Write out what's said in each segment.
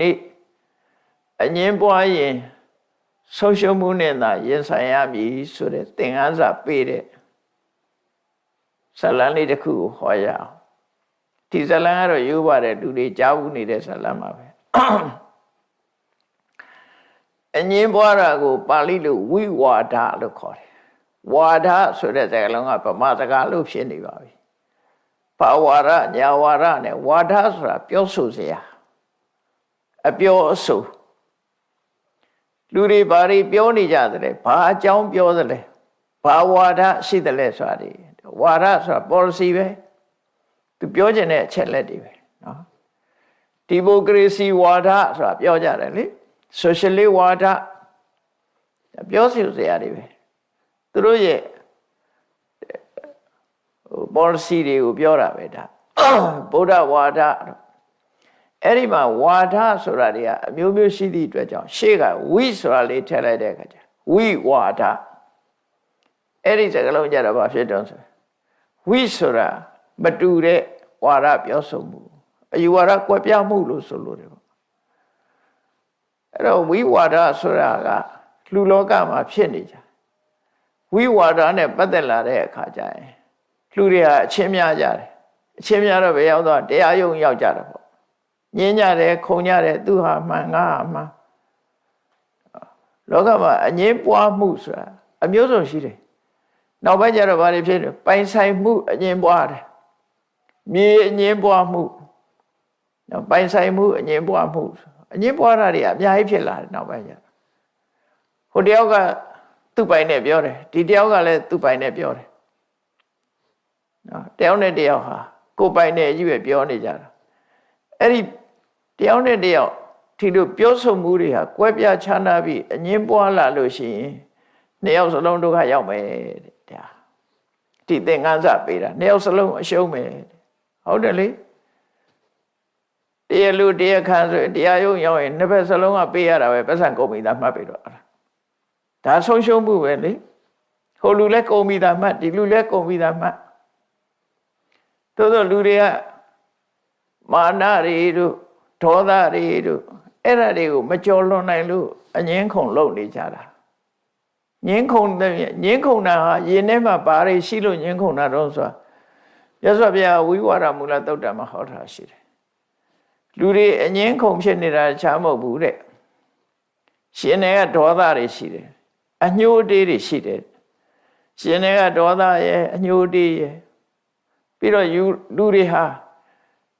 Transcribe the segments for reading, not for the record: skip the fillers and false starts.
နေ့အငင်းပွားရင်ဆုံးရှုံးမှုနဲ့သာရင်ဆိုင်ရမည်ဆိုတဲ့သင်ခန်းစာပေးတဲ့ဇာတ်လမ်းလေးတစ်ခုကိုဟောရအောင်ဒီဇာတ်လမ်းကတော့ရိုးပါတယ်လူတွေကြားဘူးနေတဲ့ဇာတ်လမ်းပါပဲအငင်းပွားတာကိုပါဠိလိုဝိဝါဒလို့ခေါ်တယ်ဝါဒဆိုတဲ့စကားလုံးကဗမာစကားလို့ဖြစ်နေပါပြီဘာဝါဒညာဝါဒနဲ့ဝါဒဆိုတာပြောဆိုစရာအပြောအဆိုလူတွေဘာတွေပြောနေကြတယ်ဘာအကြောင်းပြောသလဲဘာဝါဒရှိတယ်လဲဆိုတာဒီဝါဒဆိုတာ policy ပဲသူပြောချင်တဲ့အချက်လက်တွေပဲနော်ဒီမိုကရေစီဝါဒဆိုတာပြောကြတယ်လေ socialist ဝါဒပြောဆိုစရာတွေပဲသူတို့ရဲ့ policy တွေကိုပြောတာပဲဒါဗုဒ္ဓဝါဒအဲ့ဒီမှာဝါဒဆိုတာတွေကအမျိုးမျိုးရှိသည့်အတွက်ကြောင့်ရှေ့ကဝိဆိုတာလေးထည့်လိုက်တဲ့အခါကျဝိဝါဒအဲ့ဒီစကားလုံးကြတော့ဘာဖြစ်တော့ဆိုဝိဆိုတာမတူတဲ့ဝါဒပြောဆိုမှုအယူဝါဒကွဲပြားမှုလို့ဆိုလို့တယ်ပေါ့အဲ့တော့ဝိဝါဒဆိုတာကလူလောကမှာဖြစ်နေကြဝိဝါဒနဲ့ပတ်သက်လာတဲ့အခါကျရင်လူတွေကအချင်းများကြတယ်အချင်းများတော့ဘယ်ရောက်တော့တရားယုံရောက်ကြတယ်ပေါ့ညင်းကြတယ်ခုံကြတယ်သူဟာမှန်ငါဟာမှန်လောကမှာအငြင်းပွားမှုဆိုတာအမျိုးစုံရှိတယ်နောက်ပိုင်းကျတော့ဘာတွေဖြစ်လဲပိုင်ဆိုင်မှုအငြင်းပွားတယ်မြေအငြင်းပွားမှုနောက်ပိုင်ဆိုင်မှုအငြင်းပွားမှုအငြင်းပွားတာတွေအများကြီးဖြစ်လာတယ်နောက်ပိုင်းကျဟိုတယောက်ကသူ့ပိုင်နဲ့ပြောတယ်ဒီတယောက်ကလည်းသူ့ပိုင်နဲ့ပြောတယ်နော်တယောက်နဲ့တယောက်ဟာကိုယ်ပိုင်နဲ့ကြီးပဲပြောနေကြတာအဲ့ဒီတယောက်နဲ့တယောက်ဒီလိုပြောဆိုမှုတွေဟာကွဲပြားခြားနားပြီးအငြင်းပွားလာလို့ရှိရင်နှစ်ယောက်စလုံးဒုက္ခရောက်မယ်တဲ့ဒါဒီသင်္ကန်းစာပေးတာနှစ်ယောက်စလုံးအရှုံးမယ်ဟုတ်တယ်လေတရားလူတရားခံဆိုတရားရုံရောက်ရင်နှစ်ဖက်စလုံးကပေးရတာပဲပတ်စံကုန်ပြီသားမှတ်ပြီတော့ဒါဆုံးရှုံးမှုပဲလေဟိုလူလည်းကုန်ပြီသားမှတ်ဒီလူလည်းကုန်ပြီသားမှတ်သို့သောလူတွေကမာနတွေတို့ဒေါသတွေတို့အဲ့ဒါတွေကိုမကြော်လွန်နိုင်လို့အငြင်းခုန်လုပ်နေကြတာငြင်းခုန်တာဟာယင်ထဲမှာဘာတွေရှိလို့ငြင်းခုန်တာတော့ဆိုတာမြတ်စွာဘုရားဝိဝါဒမူလသုတ်တံမှာဟောထားရှိတယ်လူတွေအငြင်းခုန်ဖြစ်နေတာချားမဟုတ်ဘူးတဲ့ရှင်တွေကဒေါသတွေရှိတယ်အညှိုးတေးတွေရှိတယ်ရှင်တွေကဒေါသရဲ့အညှိုးတေးရဲ့ပြီးတော့လူတွေဟာ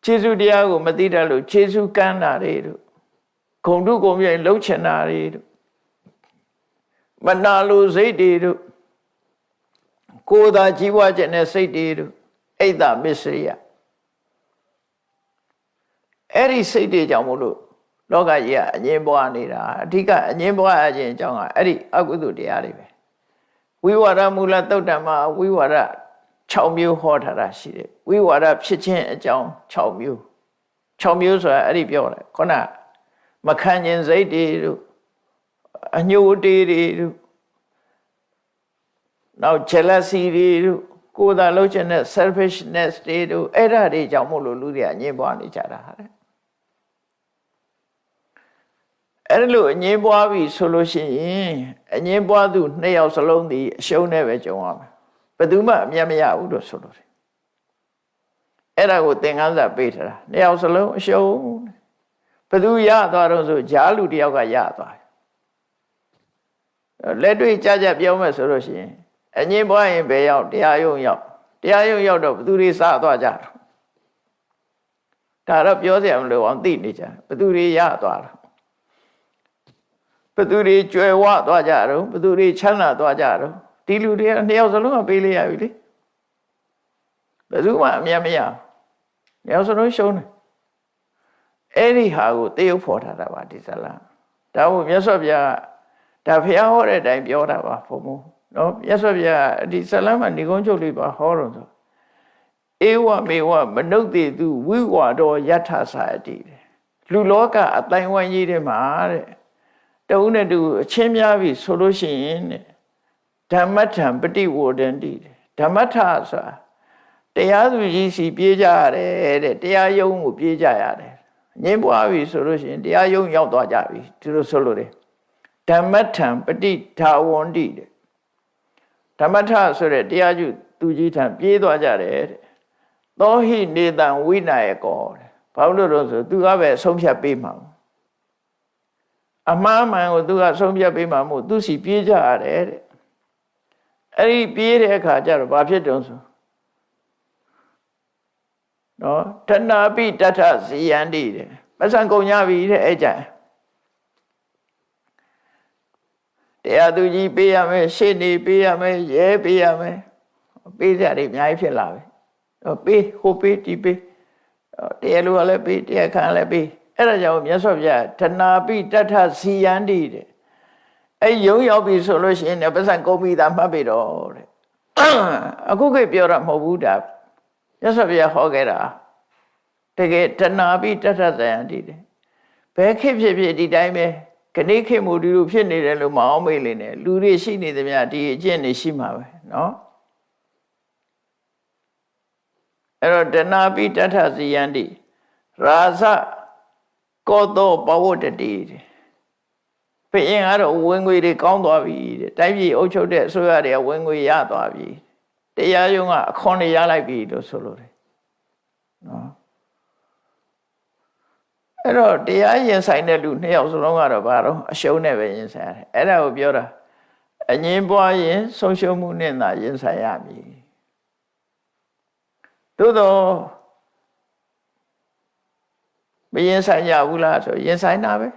ခြေဆုတရားကိုမသိတတ်လို့ခြေဆုကမ်းတာတွေတို့ဂုံတုဂုံပြိုင်လှုပ်ချင်တာတွေတို့မနာလိုစိတ်တွေတို့ကိုယ်သာကြီးပွားခြင်းနဲ့စိတ်တွေတို့အိတ်တာမစ္စရိယအဲ့ဒီစိတ်တွေကြောင့်မို့လို့လောကကြီးကအငြင်းပွားနေတာအဓိကအငြင်းပွားခြင်းအကြောင်းကအဲ့ဒီအကုသိုလ်တရားတွေပဲဝိဝါဒမူလသုတ်တံမှာဝိဝါဒ6မျိုးဟောထားတာရှိတယ်ဝိဝါဒဖြစ်ခြင်းအကြောင်း6မျိုး6မျိုးဆိုတာအဲ့ဒီပြောတယ်ခုနမခံခြင်းစိတ်တွေတို့အညှိုးတေးတွေတို့နောက် jealousy တွေတို့ကိုယ်သာလှုပ်ခြင်းနဲ့ selfishness တွေတို့အဲ့ဒါတွေကြောင့်မို့လို့လူတွေအငြင်းပွားနေကြတာတဲ့အဲ့လိုအငြင်းပွားပြီဆိုလို့ရှိရင်အငြင်းပွားသူ2ယောက်စလုံးဒီအရှုံးနဲ့ပဲကြုံရမယ်ဘယ်သူမှအမြတ်မရဘူးလို့ဆိုလို့တယ်အဲ့ဒါကိုသင်္ကန်းစာပေးထားတာနှစ်ယောက်စလုံးအရှုံးဘယ်သူရသွားတော့ဆိုဂျားလူတယောက်ကရသွားတယ်လက်တွေ့ကြကြပြောမယ်ဆိုလို့ရှိရင်အငြင်းပွားရင်ဘယ်ရောက်တရားရုံရောက်တော့ဘယ်သူတွေစသွားကြတော့ဒါတော့ပြောစရာမလိုအောင်သိနေကြဘယ်သူတွေရသွားတာဘယ်သူတွေကြွယ်ဝသွားကြတော့ဘယ်သူတွေချမ်းသာသွားကြတော့ဒီလူတွေကနှစ်ယောက်စလုံးကပေးလိုက်ရပြီလေဘယ်သူမှအမြတ်မရနှစ်ယောက်စလုံးရှုံးတယ်အဲ့ဒီဟာကိုတရုပ်ဖော်ထားတာပါဒီဇလံဒါကိုမြတ်စွာဘုရားဒါဘုရားဟောတဲ့အတိုင်းပြောတာပါဘုံဘုံနော်မြတ်စွာဘုရားဒီဇလံမှာဏိကုံးချုပ်လေးပါဟောတော့ဆိုဧဝမေဝမနုဿေတုဝိဝါဒောယထာစာတိလူလောကအတိုင်းဝိုင်းကြီးတွေမှာတဲ့တဦးနဲ့တူအချင်းများပြီဆိုလို့ရှိရင်တဲ့ဓမ္မထံပฏิဝဒန္တိဓမ္မထဆိုတာတရားသူကြီးစီပြေးကြရတယ်တဲ့တရားယုံကိုပြေးကြရတယ် ငင်းပွားပြီဆိုလို့ရှိရင်တရားယုံရောက်သွားကြပြီဒီလိုဆိုလို့တယ်ဓမ္မထံပฏิထာဝန္တိတဲ့ဓမ္မထဆိုတဲ့တရားကျသူကြီးထံပြေးသွားကြတယ်တဲ့သောဟိနေတံဝိနာယကောတဲ့ဘာလို့လို့ဆိုသူကပဲဆုံးဖြတ်ပေးမှာအမှားမှန်ကိုသူကဆုံးဖြတ်ပေးမှာမို့သူစီပြေးကြရတယ်တဲ့အဲ့ဒီပြေးတဲ့အခါကျတော့ဘာဖြစ်တုံးဆိုနော်တဏှာပိတထဇီယန္တိတဲ့ပစံကုန်ကြပြီတဲ့အဲ့ကြတရားသူကြီးပေးရမယ်ရှေ့နေပေးရမယ်ရဲပေးရမယ်ပေးကြတယ်အများကြီးဖြစ်လာပဲပေးဟိုပေးဒီပေးတရားလူကလည်းပေးတရားခံလည်းပေးအဲ့ဒါကြောင့်မြတ်စွာဘုရားတဏှာပိတထဇီယန္တိတဲ့အဲ့ယုံရောက်ပြီဆိုလို့ရှိရင်ပစံကုန်ပြီသာမှတ်ပြီတော့တဲ့အခုခေတ်ပြောတာမဟုတ်ဘူးဒါမြတ်စွာဘုရားဟောခဲ့တာတကယ်တဏှာပိတထဇီယန္တိတဲ့ဘယ်ခေတ်ဖြစ်ဖြစ်ဒီတိုင်းပဲခဏခေတ်မူဒီလိုဖြစ်နေတယ်လို့မအောင်မေ့လေနဲ့လူတွေရှိနေသမျှဒီအကျင့်တွေရှိမှာပဲနော်အဲ့တော့တဏှာပိတထဇီယန္တိရာဇကောသောပဝတ္တတိတဲ့ဘုရင်ကတော့ဝင်ငွေတွေကောင်းသွားပြီတဲ့တိုင်းပြည်အုပ်ချုပ်တဲ့အစိုးရတွေကဝင်ငွေရသွားပြီတရားရုံးကအခွန်တွေရလိုက်ပြီလို့ဆိုလို့တယ်နော်အဲ့တော့တရားရင်ဆိုင်တဲ့လူနှစ်ယောက်စလုံးကတော့ဘာတော့အရှုံးနဲ့ပဲရင်ဆိုင်ရတယ်အဲ့ဒါကိုပြောတာအငင်းပွားရင်ဆုံးရှုံးမှုနဲ့သာရင်ဆိုင်ရမည်သို့တော့မရင်ဆိုင်ရဘူးလားဆိုရင်ဆိုင်တာပဲ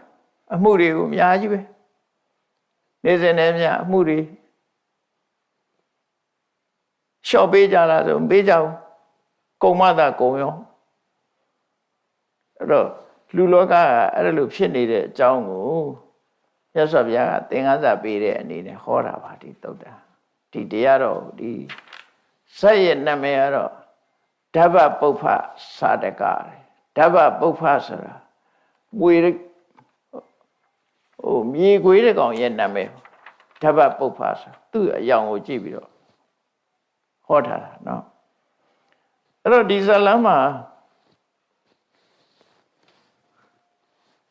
အမှုတွေကိုအများကြီးပဲနေစဉ်နဲ့များအမှုတွေလျှော့ပေးကြလားဆိုမပေးကြဘူးကုံမသာကုံရောအဲ့တော့လူလောကကအဲ့လိုဖြစ်နေတဲ့အကြောင်းကိုမြတ်စွာဘုရားကသင်္ကန်းစာပေးတဲ့အနေနဲ့ဟောတာပါဒီသုတ်တာဒီတရားတော်ဒီဇက်ရဲ့နာမည်ကတော့ဓဗ္ဗပုပ္ဖစာတကဓဗ္ဗပုပ္ဖဆိုတာငွေမြေခွေးတဲ့ကောင်ရဲ့နာမည်ဓဗ္ဗပုပ္ဖဆိုသူ့အယောင်ကိုကြည့်ပြီးတော့ဟောထားတာနော်အဲ့တော့ဒီဇလံမှာ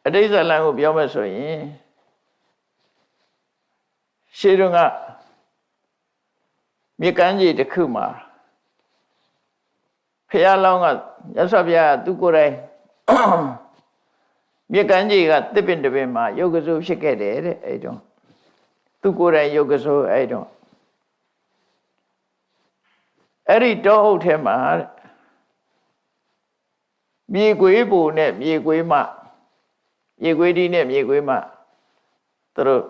အတိတ်ဇလံကိုပြောမယ်ဆိုရင်ရှေးတုန်းကမြေကမ်းခြေတစ်ခုမှာဖះလောင်းကမြတ်စွာဘုရားသူကိုယ်တိုင်မြေကမ်းခြေကတစ်ပင်တစ်ပင်မှာယုတ်ကစိုးဖြစ်ခဲ့တယ်တဲ့အဲ့တော့သူကိုယ်တိုင်ယုတ်ကစိုးအဲ့တော့အဲ့ဒီတောအုပ်ထဲမှာမြေခွေးပူနဲ့မြေခွေးမမြေခွေးဒီနဲ့မြေခွေးမသူတို့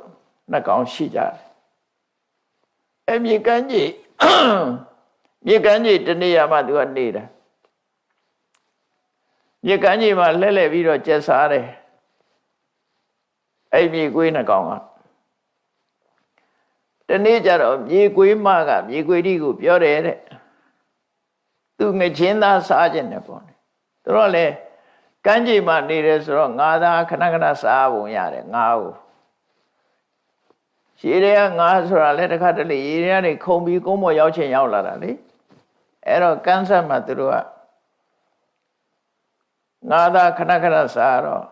နှစ်ကောင်ရှိကြတယ်အဲ့မြေကမ်းခြေတနေရာမှာသူကနေတာမြေကမ်းခြေမှာလှဲ့လှဲ့ပြီးတော့ကျက်စားတယ်အဲ့မြေခွေးနှစ်ကောင်ကတနေ့ကျတော့မြေခွေးမကမြေခွေးဒီကိုပြောတယ်တဲ့သူငချင်းသားစားခြင်းနဲ့ပေါ့သူတို့လည်းကမ်းခြေမှာနေတယ်ဆိုတော့ငါသားခဏခဏစားပုံရတယ်ငါ့ကိုရေတွေကငါဆိုတာလည်းတစ်ခါတလေရေတွေကနေခုံပြီးကုန်းပေါ်ရောက်ချင်ရောက်လာတာလေအဲ့တော့ကန်းဆက်မှာသူတို့ကငါသားခဏခဏစားတော့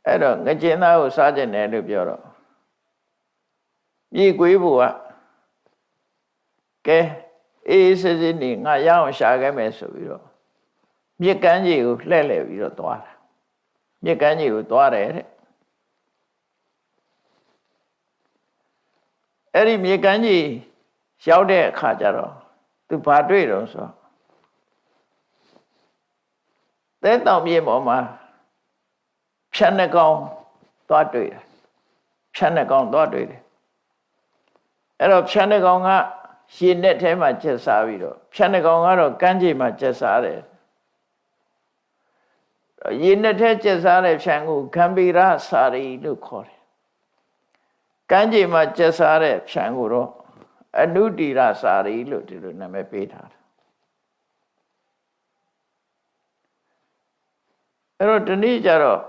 အဲ့တော့ငကျင်းသားကိုစားခြင်းတယ်လို့ပြောတော့မြေခွေးဘုကကဲအေးစစ်စစ်နေငါရအောင်ရှာခဲ့မယ်ဆိုပြီးတော့မြစ်ကမ်းကြီးကိုလှည့်လှည့်ပြီးတော့သွားတာမြစ်ကမ်းကြီးကိုသွားတယ်တဲ့အဲ့ဒီမြေကမ်းကြီးရောက်တဲ့အခါကျတော့သူဘာတွေ့တော့ဆိုသဲတောင်မြေပေါ်မှာဖြတ်နှကောင်သွားတွေ့တယ်ဖြတ်နှကောင်သွားတွေ့တယ်အဲ့တော့ဖြတ်နှကောင်ကရေနဲ့ထဲမှာကျက်စားပြီးတော့ဖြတ်နှကောင်ကတော့ကမ်းခြေမှာကျက်စားတယ်ရေနဲ့ထဲကျက်စားတဲ့ဖြတ်ကိုဂံဗီရစာရီလို့ခေါ်တယ်ကမ်းခြေမှာကျက်စားတဲ့ဖြတ်ကိုတော့အနုတိရစာရီလို့ဒီလိုနာမည်ပေးထားတယ်အဲ့တော့ဒီနေ့ကျတော့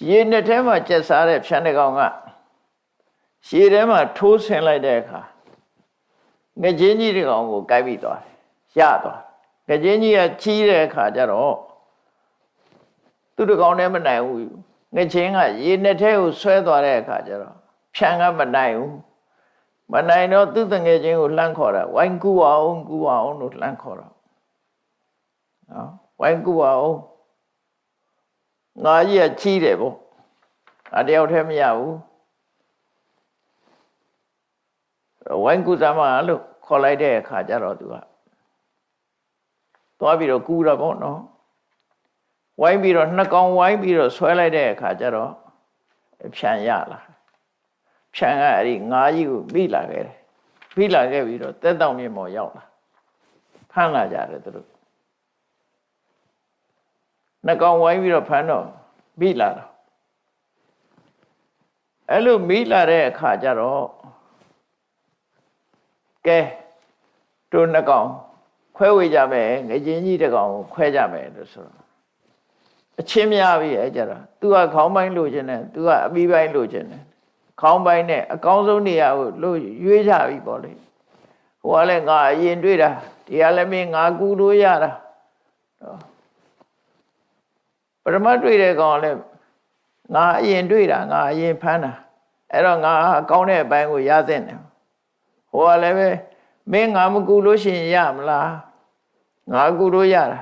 ရေနဲ့ထဲမှာကျက်စားတဲ့ဖြတ်နှကောင်ကရေထဲမှာထိုးဆင်လိုက်တဲ့အခါငကျင်းကြီးတကောင်ကိုကိုက်ပြီးသွားတယ်ရသွား ငကြင်းကြီးကချီးတဲ့အခါကျတော့သူတကောင်နဲ့မနိုင်ဘူးငကြင်းကရေနဲ့ထဲကိုဆွဲသွားတဲ့အခါကျတော့ဖြန်ကမနိုင်ဘူးမနိုင်တော့သူ့တငယ်ချင်းကိုလှမ်းခေါ်တာဝိုင်းကူအောင်လို့လှမ်းခေါ်တော့နော်ဝိုင်းကူအောင်ငါကြီးကချီးတယ်ပေါ့အတယောက်တည်းမရဘူးဝိုင်းကူသမားလို့ခေါ်လိုက်တဲ့အခါကျတော့သူကသွားပြီးတော့ကူတာပေါ့နော်ဝိုင်းပြီးတော့နှစ်ကောင်ဝိုင်းပြီးတော့ဆွဲလိုက်တဲ့အခါကျတော့ဖြန်ရလာဖြန်ကအဲ့ဒီငါးကြီးကိုမိလာခဲ့တယ်မိလာခဲ့ပြီးတော့တက်တောင်မြင့်ပေါ်ရောက်လာဖမ်းလာကြတယ်သူတို့နှစ်ကောင်ဝိုင်းပြီးတော့ဖမ်းတော့မိလာတော့အဲ့လိုမိလာတဲ့အခါကျတော့ကဲတို့နှစ်ကောင်ခွဲဝေကြမယ်ငကြင်းကြီးတစ်ကောင်ကိုခွဲကြမယ်လို့ဆိုတော့အချင်းများပြီအဲ့ကြတော့ तू ကခေါင်းပိုင်းလိုချင်တယ် तू ကအပြီးပိုင်းလိုချင်တယ်ခေါင်းပိုင်းနဲ့အကောင်းဆုံးနေရာကိုလို့ရွေးကြပြီပေါ့လေဟိုကလည်းငါအရင်တွေ့တာဒီကလည်းမင်းငါကူလို့ရတာပရမတ်တွေ့တဲ့ကောင်လည်းငါအရင်တွေ့တာငါအရင်ဖမ်းတာအဲ့တော့ငါအကောင်းတဲ့အပိုင်းကိုရသင့်တယ်ဟိုကလည်းပဲမင်းငါမကူလို့ရှိရင်ရမလားငါကူလို့ရတာ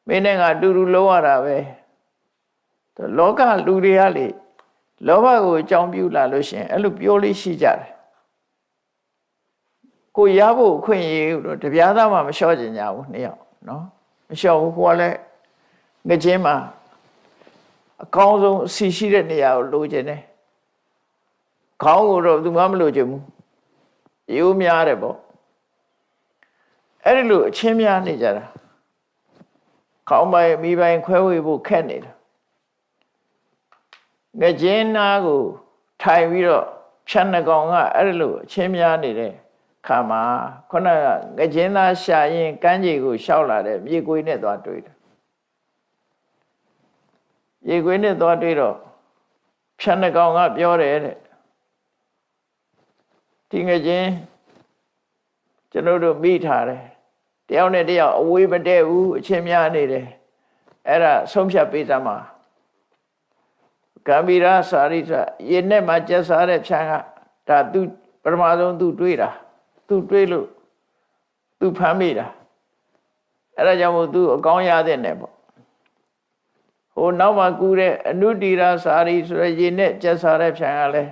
မင်းနဲ့ငါတူတူလုံးရတာပဲလောကလူတွေကလေလောဘကိုအကြောင်းပြုလာလို့ရှိရင်အဲ့လိုပြောလို့ရှိကြတယ်ကိုရဖို့အခွင့်အရေးတော့တပြားသားမှမလျှော့ကျင်ကြဘူးနှစ်ယောက်နော်မလျှော့ဘူးဟိုကလည်းငကြင်းမှာအကောင်းဆုံးအစီရှိတဲ့နေရာကိုလိုချင်တယ်ခေါင်းကိုတော့သူမှမလိုချင်ဘူးရိုးများတယ်ပေါ့အဲ့ဒီလိုအချင်းများနေကြတာခေါင်းပိုင်းမိပိုင်းခွဲဝေဖို့ခက်နေတာငကြင်းနာကိုထိုင်ပြီးတော့ဖြတ်နှကောင်ကအဲ့ဒီလိုအချင်းများနေတဲ့ခါမှာခုနကငကြင်းသားရှာရင်ကမ်းခြေကိုရှောက်လာတဲ့မြေကွေးနဲ့သွားတွေ့တယ်မြေကွေးနဲ့သွားတွေ့တော့ဖြတ်နှကောင်ကပြောတယ်တဲ့ဒီငကြင်းကျွန်တော်တို့မိထားတယ်တယောက်နဲ့တယောက်အဝေးမတည့်ဘူးအချင်းများနေတယ်အဲ့ဒါဆုံးဖြတ်ပေးသမှာကံဗီရာစာရိသရေနဲ့မှကျက်စားတဲ့ဖြန်းကဒါသူပထမဆုံးသူတွေးတာသူတွေးလို့သူဖမ်းမိတာအဲ့ဒါကြောင့်မို့သူအကောင်းရတဲ့နဲ့ပေါ့ဟိုနောက်မှကူတဲ့အနုတီရာစာရိဆိုရရေနဲ့ကျက်စားတဲ့ဖြန်းကလည်း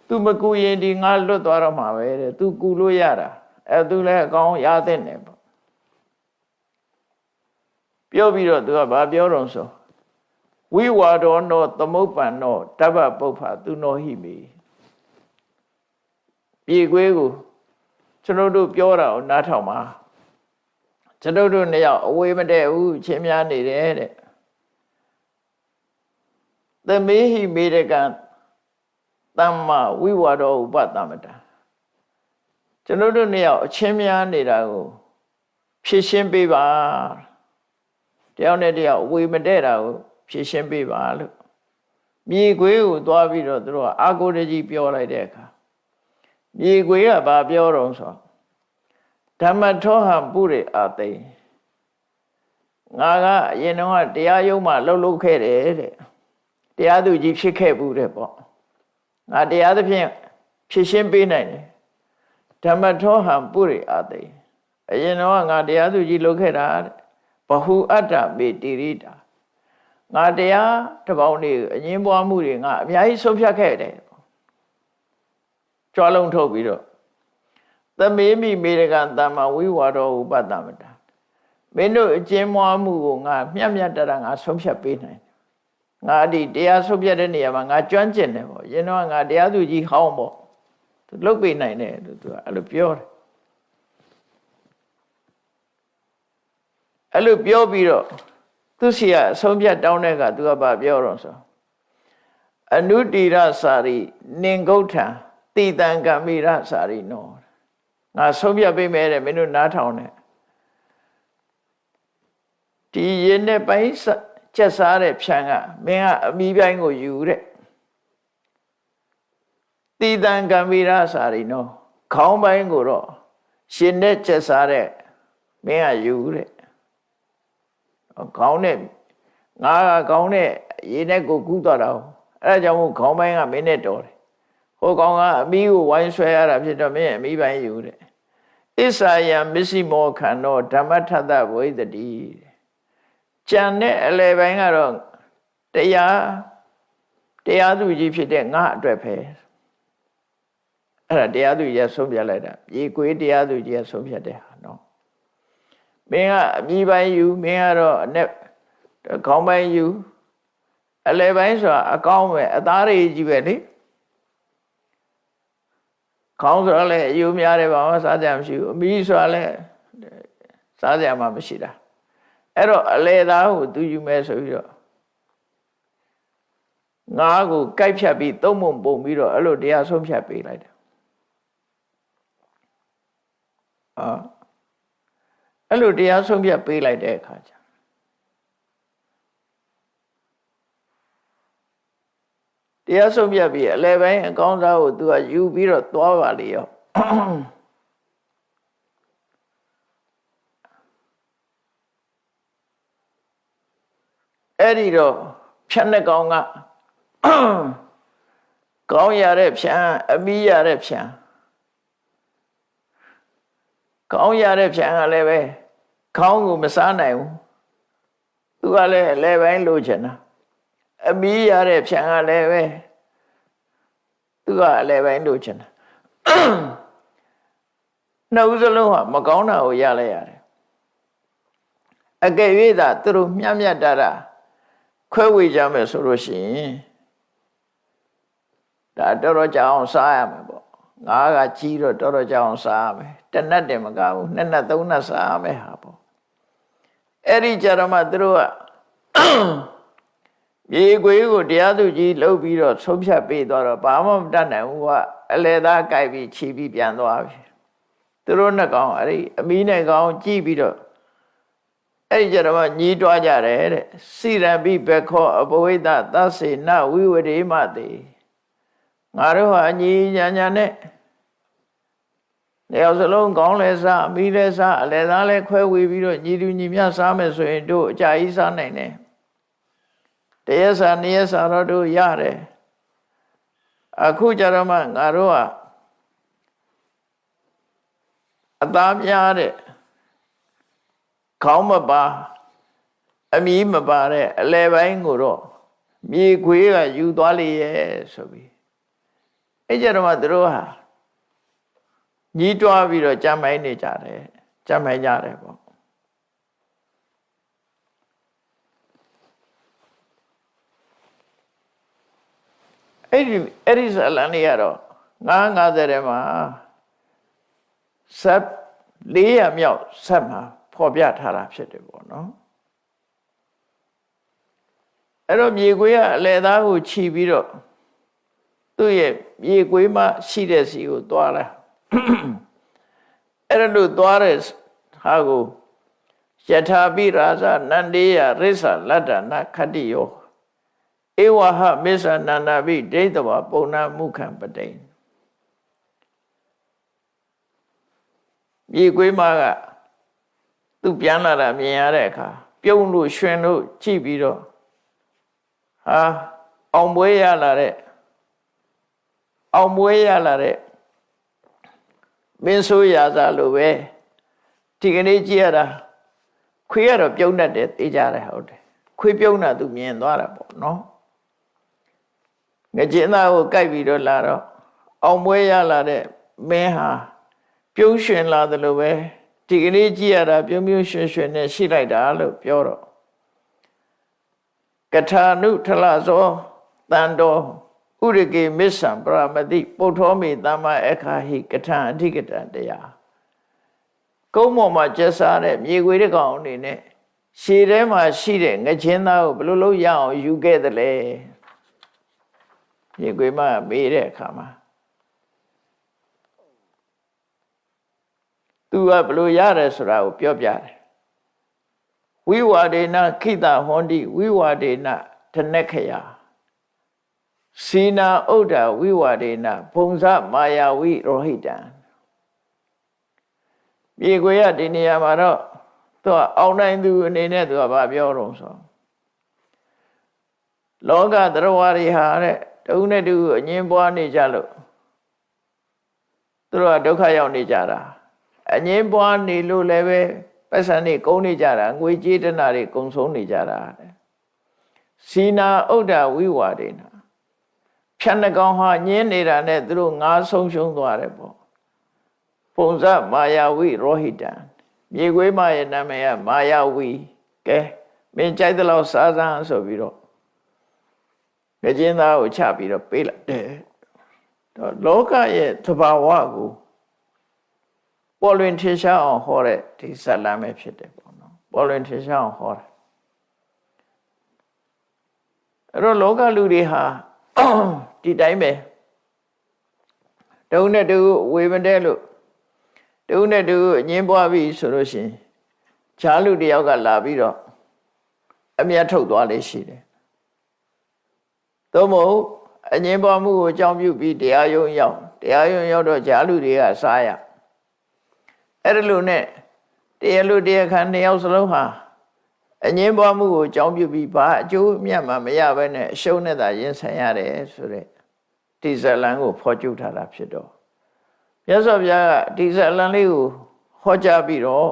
သူမကူရင်ဒီငါလွတ်သွားတော့မှာပဲတဲ့သူကူလို့ရတာအဲ့သူလည်းအကောင်းရတဲ့နဲ့ပေါ့ပြောပြီးတော့သူကဘာပြောတော့ဆိုဝိဝါဒောနောသမုပ္ပန္နောတဗ္ဗပုပ္ဖသူနောဟိမိပြေကွေးကိုကျွန်တော်တို့ပြောတာကိုနားထောင်ပါကျွန်တော်တို့နှစ်ယောက်အဝေးမတည့်ဘူးချင်းများနေတယ်တဲ့သမေဟိမေရကံသမ္မာဝိဝါဒောဥပသမ္မတာကျွန်တော်တို့နှစ်ယောက်အချင်းများနေတာကိုဖြည့်ရှင်းပေးပါတယောက်နဲ့တယောက်အဝေးမတည့်တာကိုဖြည့်ရှင်းပေးပါလို့မြေခွေးကိုသွားပြီးတော့သူတို့ကအာကိုတကြီးပြောလိုက်တဲ့အခါမြေခွေးကဘာပြောတော့ဆိုဓမ္မထောဟံပုရိအာသိငါကအရင်တော့တရားရုံးမှာလှုပ်လှုပ်ခဲ့တယ်တဲ့တရားသူကြီးဖြစ်ခဲ့ဘူးတဲ့ပေါ့ငါတရားသဖြင့်ဖြည့်ရှင်းပေးနိုင်တယ်ဓမ္မထောဟံပုရိအာသိအရင်တော့ငါတရားသူကြီးလုပ်ခဲ့တာတဲ့ဘဟုအတ္တမေတိရိတာငါတရားတစ်ပေါင်းနေအငင်းပွားမှုတွေငါအများကြီးဆုံးဖြတ်ခဲ့တယ်ကြွားလုံးထုတ်ပြီးတော့သမေမိမေရကံတမ္မာဝိဝါဒောဥပတ္တမတာမင်းတို့အကျဉ်းမွားမှုကိုငါမျှမျှတတငါဆုံးဖြတ်ပေးနိုင်ငါဒီတရားဆုံးဖြတ်တဲ့နေရာမှာငါကျွမ်းကျင်တယ်ပေါ့ရင်တော့ငါတရားသူကြီးဟောင်းပေါ့သူလုပ်ပေးနိုင်တယ်လို့သူကအဲ့လိုပြောတယ်အဲ့လိုပြောပြီးတော့သူစီကအဆုံးဖြတ်တောင်းတဲ့ကသူကဘာပြောတော့ဆိုအနုတီရစာရိနင်္ဂုဋ္ဌံတိတံကမိရစာရိနောငါဆုံးဖြတ်ပေးမယ်တဲ့မင်းတို့နားထောင်တယ်ဒီရင်နဲ့ပိုင်းချက်စားတဲ့ဖြန်ကမင်းကအမိပိုင်းကိုယူတဲ့တိတံကမိရစာရိနောခေါင်းပိုင်းကိုတော့ရှင်နဲ့ချက်စားတဲ့မင်းကယူတဲ့ ခေါင်းနဲ့ငါကခေါင်းနဲ့ရေနဲ့ကိုကူးသွားတာအဲ့ဒါကြောင့်မို့ခေါင်းပိုင်းကမင်းနဲ့တော်တယ်ဟိုကောင်ကအမီးကိုဝိုင်းဆွဲရတာဖြစ်တော့မင်းအမီးပိုင်းယူတယ်အစ္ဆာယံမစ္စည်းမောခန္တောဓမ္မထတဝိသတိကြံတဲ့အလယ်ပိုင်းကတော့တရားသူကြီးဖြစ်တဲ့ငါအတွက်ပဲအဲ့ဒါတရားသူကြီးဆုံးဖြတ်လိုက်တာရေကွေးတရားသူကြီးဆုံးဖြတ်တဲ့ဟာနော်မင်းကအမြီးပိုင်းယူမင်းကတော့အနဲ့ခေါင်းပိုင်းယူအလယ်ပိုင်းဆိုတာအကောင်းပဲအသားတွေကြီးပဲလေခေါင်းဆိုတော့လည်းအယူများတယ်ဘာမှစားကြမရှိဘူးအမြီးဆိုတာလည်းစားကြမှမရှိတာအဲ့တော့အလယ်သားကိုသူယူမယ်ဆိုပြီးတော့ငါးကိုကိုက်ဖြတ်ပြီးသုံးပုံပုံပြီးတော့အဲ့လိုတရားဆုံးဖြတ်ပေးလိုက်တယ်အဲ့လိုတရားဆုံးဖြတ်ပေးလိုက်တဲ့အခါကျတရားဆုံးဖြတ်ပြီးအလယ်ပိုင်းအကောင်းစားကိုသူကယူပြီးတော့သွားပါလေရောအဲ့ဒီတော့ဖြတ်နှစ်ကောင်ကကောင်းရတဲ့ဖြံအမီးရတဲ့ဖြံကောင်းရတဲ့ဖြံကလည်းပဲခေါင်းကိုမစားနိုင်ဘူးသူကလည်းအလဲပိုင်းလိုချင်တာအမီးရတဲ့ဖြံကလည်းပဲသူကအလဲပိုင်းလိုချင်တာနှစ်ဦးစလုံးကမကောင်းတာကိုရလိုက်ရတယ်အကယ်၍သာသူတို့မျှမျှတတာခွဲဝေကြမယ်ဆိုလို့ရှိရင်ဒါတော်တော်ကြာအောင်စားရမယ်ပေါ့ငါးကကြီးတော့တော်တော်ကြာအောင်စားရမယ်တစ်နတ်တင်မကဘူးနှစ်နတ်သုံးနတ်စားရမယ်ဟာပေါ့အဲ့ဒီကြတော့မှသူတို့ကရေခွေးကိုတရားသူကြီးလှုပ်ပြီးတော့ဆုံးဖြတ်ပေးသွားတော့ဘာမှမတတ်နိုင်ဘူးကအလဲသားကြိုက်ပြီးခြီးပြီးပြန်သွားပြီသူတို့နှစ်ကောင်အဲ့ဒီအမီးနဲ့ကောင်ကြည့်ပြီးတော့အဲ့ဒီကြတော့မှညီးတွားကြတယ်တဲ့စိရပိဘခောအဘဝိဒသစေနဝိဝရေမတေငါတို့ဟာညီညာညာနဲ့တယောက်စလုံးကောင်းလဲစားအမီးလဲစားအလဲသားလဲခွဲဝေပြီးတော့ညီတူညီမျှစားမယ်ဆိုရင်တို့အကြာကြီးစားနိုင်တယ်တရက်စားနှစ်ရက်စားတော့တို့ရတယ်အခုကြတော့မှငါတို့ကအသားများတဲ့ခေါင်းမပါအမီးမပါတဲ့အလဲပိုင်းကိုတော့မြေခွေးကယူသွားလေရဲ့ဆိုပြီးအဲ့ကြတော့မှသူတို့ဟာညီးတွားပြီးတော့ကြမ်းမိုင်းနေကြတယ်ကြမ်းမိုင်းကြတယ်ပေါ့အဲ့ဒီဇလန်လေးကတော့950ထဲမှာဆက်400မြောက်ဆက်မှာဖော်ပြထားတာဖြစ်တယ်ပေါ့နော်အဲ့တော့မြေခွေးကအလဲသားကိုခြီးပြီးတော့သူ့ရဲ့မြေခွေးမှရှိတဲ့စီကိုသွားလာအဲ့လိုသွားတဲ့ဟာကိုယထာပိရာဇနန္ဒေယရိစ္ဆလတ္တနာခတ္တိယောဧဝဟမစ္ဆနန္ဒပိ ဒိဋ္ဌဝပုံနာမုခံပတိန်မြေခွေးမကသူပြန်လာတာမြင်ရတဲ့အခါပြုံးလို့ရွှင်လို့ကြည့်ပြီးတော့ဟာအောင်ပွဲရလာတဲ့မင်းဆိုးရာဇာလိုပဲဒီကနေ့ကြည့်ရတာခွေးကတော့ပြုံးတတ်တယ်သိကြတယ်ဟုတ်တယ်ခွေးပြုံးတာသူမြင်သွားတာပေါ့နော်ငကျင်းသားကိုကြိုက်ပြီးတော့လာတော့အောင်ပွဲရလာတဲ့မင်းဟာပြုံးရွှင်လာတယ်လို့ပဲဒီကနေ့ကြည့်ရတာပြုံးရွှင်ရွှင်နဲ့ရှိလိုက်တာလို့ပြောတော့ကထာနုထလဇောတန်တော်ဥရကေမစ္ဆံပရမတိပုထောမေသမ္မာအခါဟိကထာအဓိကတတရားကုန်းပေါ်မှာကျက်စားတဲ့မြေခွေးတစ်ကောင်အနေနဲ့ရှည်ထဲမှာရှိတဲ့ငချင်းသားကိုဘယ်လိုလုပ်ရအောင်ယူခဲ့သလဲမြေခွေးမမေးတဲ့အခါမှာသူကဘယ်လိုရတယ်ဆိုတာကိုပြောပြတယ်ဝိဝါဒေနခိတဟွန်တိဝိဝါဒေနဓနက္ခယစီနာဥဒ္ဒဝိဝါဒေနဘုံဇမာယာဝိရောဟိတံမြေခွေရဒီနေရာမှာတော့ သူကအောင်နိုင်သူအနေနဲ့သူကဘာပြောတော့ဆိုလောကသရဝါတွေဟာတဲ့တုံးနဲ့တူအငင်းပွားနေကြလို့သူတို့ကဒုက္ခရောက်နေကြတာအငင်းပွားနေလို့လည်းပဲပတ်စံနေကုန်နေကြတာငွေကြေးတနာတွေကုန်ဆုံးနေကြတာစီနာဥဒ္ဒဝိဝါဒေနာဖြတ်နှကောင်ဟာညင်းနေတာနဲ့သူတို့ငါးဆုံးရှုံးသွားတယ်ပေါ့ပုံစမာယာဝိရောဟိတံမြေခွေးမရဲ့နာမည်ကမာယာဝီကဲမင်းကြိုက်တဲ့လောက်စားစမ်းဆိုပြီးတော့ငကျင်းသားကိုချပြီးတော့ပေးလိုက်တယ်တော့လောကရဲ့သဘာဝကိုပေါ်လွင်ထင်ရှားအောင်ဟောတဲ့ဒီဇာတ်လမ်းပဲဖြစ်တယ်ပေါ့နော်ပေါ်လွင်ထင်ရှားအောင်ဟောတာအဲ့တော့လောကလူတွေဟာဒီတိုင်းပဲတုံးနဲ့တူဝေမတဲလို့တုံးနဲ့တူအငင်းပွားပြီဆိုလို့ရှိရင်ခြားလူတယောက်ကလာပြီးတော့အမျက်ထုတ်သွားလေရှိတယ်သို့မဟုတ်အငင်းပွားမှုကိုအကြောင်းပြုပြီးတရားရုံးရောက်တော့ခြားလူတွေကစားရအဲ့ဒါလို့နဲ့တရားလူတရားခံနှစ်ယောက်စလုံးဟာအငင်းပွားမှုကိုအကြောင်းပြုပြီးဘာအကျိုးအမြတ်မှမရဘဲနဲ့အရှုံးနဲ့သာရင်ဆိုင်ရတယ်ဆိုတဲ့ဒီဇလံကိုဖော်ကျူထားတာဖြစ်တော့မြတ်စွာဘုရားကဒီဇလံလေးကိုဟောကြားပြီးတော့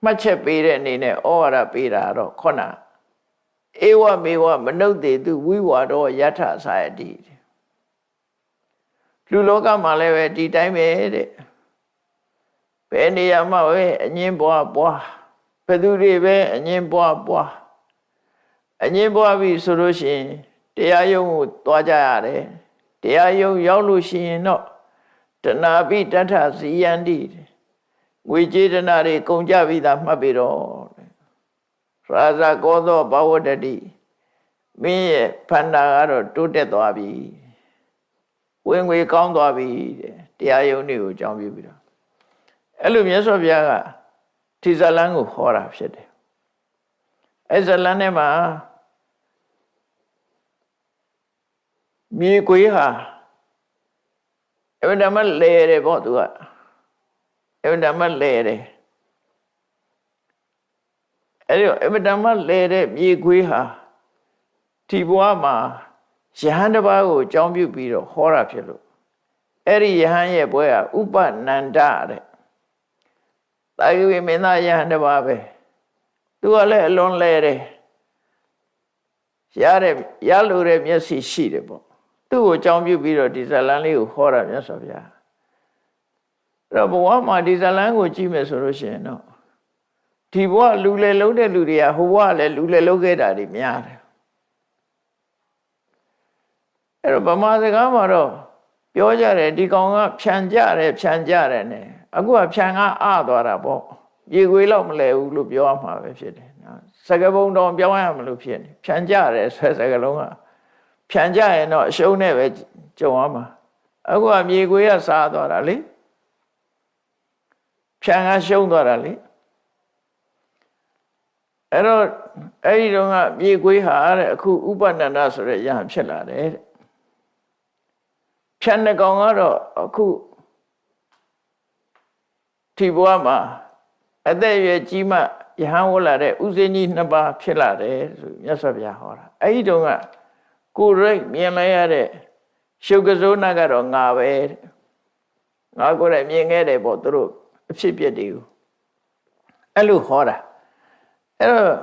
မှတ်ချက်ပေးတဲ့အနေနဲ့ဩဝါဒပေးတာတော့ခုနဧဝမေဝမနုဿေတုဝိဝါဒောယထသာယတိလူလောကမှာလည်းပဲဒီတိုင်းပဲတဲ့ဘယ်နေရာမှာပဲအငင်းပွားဘယ်သူတွေပဲအငင်းပွားအငင်းပွားပြီဆိုလို့ရှိရင်တရားယုံကိုသွားကြရတယ်တရားယုံရောက်လို့ရှိရင်တော့တဏှာပိတထဇီယန္တိငွေကြေးတဏှာတွေကုန်ကြပြီသာမှတ်ပြီးတော့ရာဇကောသောဘဝတ္တိမင်းရဲ့ဖန္တာကတော့တိုးတက်သွားပြီဝင်ငွေကောင်းသွားပြီတဲ့တရားယုံတွေကိုအကြောင်းပြုပြီးတော့အဲ့လိုမြတ်စွာဘုရားကဒီဇလံကိုဟောတာဖြစ်တယ်အဲ့ဇလံထဲမှာမြေခွေးဟာအဝိဓမ္မလဲတယ်ပေါ့သူကအဝိဓမ္မလဲတယ်အဲ့ဒီအဝိဓမ္မလဲတဲ့မြေခွေးဟာဒီဘဝမှာယဟန်တစ်ပါးကိုအကြောင်းပြုပြီးတော့ဟောတာဖြစ်လို့အဲ့ဒီယဟန်ရဲ့ဘွဲကဥပနန္ဒတဲ့တာဂိဝေမင်းသားယဟန်တစ်ပါးပဲသူကလည်းအလွန်လဲတယ်ရလို့တဲ့မျက်စိရှိတယ်ပေါ့သူ့ကိုအကြောင်းပြုပြီးတော့ဒီဇလံလေးကိုဟောတာမြတ်စွာဘုရားအဲ့တော့ဘဝမှာဒီဇလံကိုကြည့်မယ်ဆိုလို့ရှိရင်တော့ဒီဘဝလူလေလုံးတဲ့လူတွေကဟိုဘဝလည်းလူလေလုံးခဲ့တာတွေများတယ်အဲ့တော့ဗမာစကားမှာတော့ပြောကြတယ်ဒီကောင်ကဖြန်ကြတယ်နဲ့အခုကဖြန်ကအသွားတာပေါ့ရေခွေးလောက်မလဲဘူးလို့ပြောရမှာပဲဖြစ်တယ်နော်စကားပုံတော်ပြောရမလို့ဖြစ်နေဖြန်ကြတယ်ဆိုတဲ့စကားလုံးကဖြန်ကြရင်တော့အရှုံးနဲ့ပဲကြုံရမှာအခုကမြေခွေးကစားသွားတာလေဖြန်ကရှုံးသွားတာလေအဲ့တော့အဲ့ဒီတော့ကမြေခွေးဟာတဲ့အခုဥပနန္ဒဆိုတဲ့ယဟန်ဖြစ်လာတယ်တဲ့ဖြန်တဲ့ကောင်ကတော့အခုဒီဘဝမှာအသက်အရွယ်ကြီးမှယဟန်ဝလာတဲ့ဥစဉ်ကြီးနှစ်ပါးဖြစ်လာတယ်ဆိုမြတ်စွာဘုရားဟောတာအဲ့ဒီတော့ကကိုယ်ရိတ်မြင်လိုက်ရတဲ့ရှုပ်ကစိုးနာကတော့ငါပဲတဲ့ငါကိုယ်တိုင်မြင်ခဲ့တယ်ပေါ့သူတို့အဖြစ်ပြက်တွေကိုအဲ့လိုဟောတာအဲ့တော့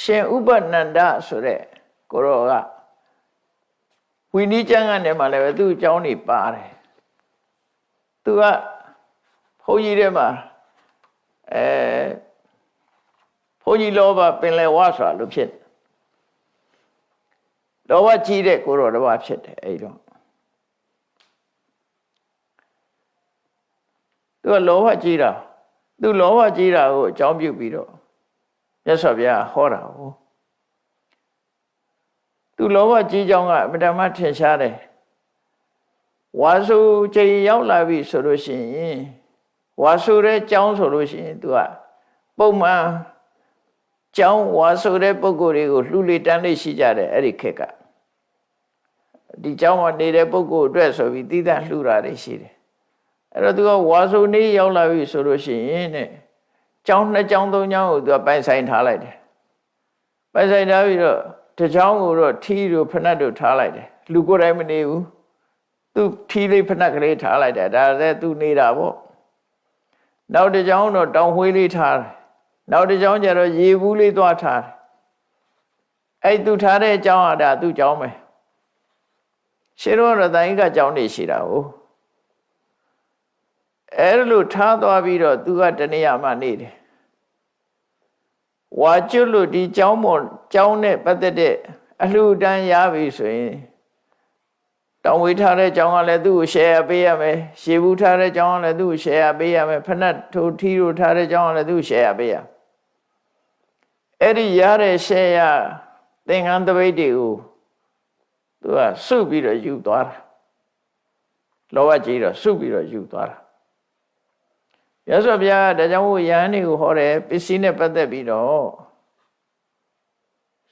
ရှင်ဥပနန္ဒဆိုတဲ့ကိုရောကဝိနည်းကျမ်းကနေမှလည်းသူ့အကြောင်းနေပါတယ်သူကဘုန်းကြီးထဲမှာဘုန်းကြီးလောဘပင်လယ်ဝါဆိုတာလို့ဖြစ်လောဘကြီးတဲ့ကိုရောတစ်ပါးဖြစ်တယ်အဲ့တော့သူကလောဘကြီးတာသူလောဘကြီးတာကိုအကြောင်းပြုပြီးတော့မြတ်စွာဘုရားဟောတာဟုတ်သူလောဘကြီးကြောင်းကအမြဲတမ်းထင်ရှားတယ်ဝါစုချိန်ရောက်လာပြီဆိုလို့ရှိရင်ဝါစုတဲ့ကြောင်းဆိုလို့ရှိရင်သူကပုံမှန်ကြောင်းဝါစုတဲ့ပုဂ္ဂိုလ်တွေကိုလှူလေတန်းလေးရှိကြတယ်အဲ့ဒီခေတ်ကဒီကြောင်းမှာနေတဲ့ပုဂ္ဂိုလ်အတွက်ဆိုပြီးသီးသန့်လှူတာတွေရှိတယ်အဲ့တော့သူကဝါစုနေရောက်လာပြီဆိုလို့ရှိရင်တဲ့ ကျောင်း2ကျောင်း3ကျောင်းကိုသူကပိုင်ဆိုင်ထားလိုက်တယ်ပိုင်ဆိုင်ထားပြီးတော့တစ်ကျောင်းကိုတော့ထီးတို့ဖနက်တို့ထားလိုက်တယ်လူကိုယ်တိုင်မနေဘူးသူထီးလေးဖနက်ကလေးထားလိုက်တယ်ဒါလည်းသူနေတာပေါ့နောက်တစ်ကျောင်းတော့တောင်ဝှေးလေးထားတယ်နောက်တစ်ကျောင်းကျတော့ရေဘူးလေးသွားထားတယ်အဲ့သူထားတဲ့ကျောင်းကဒါသူ့ကျောင်းပဲရှင်းတော့တိုင်ကကျောင်းနေရှိတာဟုတ်အဲ့လိုထားသွားပြီးတော့သူကတနေရာမှနေတယ်ဝါကျွတ်လို့ဒီကျောင်းပေါ်ကျောင်းနဲ့ပတ်သက်တဲ့အလှူဒန်းရပြီဆိုရင်တောင်ဝေးထားတဲ့ကျောင်းကလည်းသူ့ကို share ပေးရမယ်ရှေဘူးထားတဲ့ကျောင်းကလည်းသူ့ကို share ပေးရမယ်ဖနက်ထိုးထီးတို့ထားတဲ့ကျောင်းကလည်းသူ့ကို share ပေးရအဲ့ဒီရတဲ့ share သင်္ကန်းတပိတ်တွေကိုသူကစုပြီးတော့ယူသွားတာလောဘကြီးတော့စုပြီးတော့ယူသွားတာရသော်ဗျာဒါကြောင့်မို့ယဟန်တွေကိုဟောတယ်ပစ္စည်းနဲ့ပတ်သက်ပြီးတော့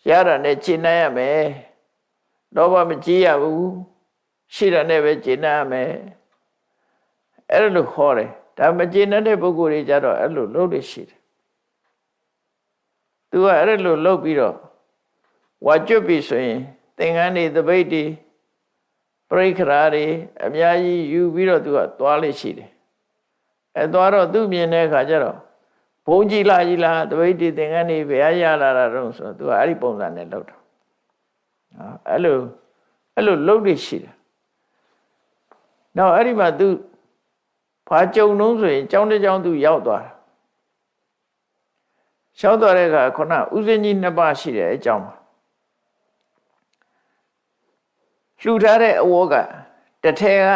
ရတာနဲ့ကျင့်နိုင်ရမယ်လောဘမကြီးရဘူးရှိတာနဲ့ပဲကျင့်နိုင်ရမယ်အဲ့လိုခေါ်တယ်ဒါမကျင့်တဲ့ပုဂ္ဂိုလ်တွေကြတော့အဲ့လိုလုပ်လို့ရှိတယ်သူကအဲ့လိုလုပ်ပြီးတော့ဝါကျွတ်ပြီဆိုရင်သင်္ကန်းတွေတပိတ်တွေပရိခရာတွေအများကြီးယူပြီးတော့သူကသွားလိမ့်ရှိတယ်အဲသွားတော့သူမြင်တဲ့အခါကျတော့ဘုံကြီးလားတပိတ်တွေသင်္ကန်းတွေဘယ်ရလာတာတော့ဆိုတော့သူကအဲ့ဒီပုံစံနဲ့လုပ်တာအဲ့လိုလုပ်နေရှိတယ်နောက်အဲ့ဒီမှာသူဘာကြုံလုံးဆိုရင်ကျောင်းတစ်ကျောင်းသူရောက်သွားတာရောက်သွားတဲ့အခါခုနဥစဉ်ကြီး2ပါးရှိတယ်အကျောင်းမှာလှူထားတဲ့အဝေါကတစ်ထည်က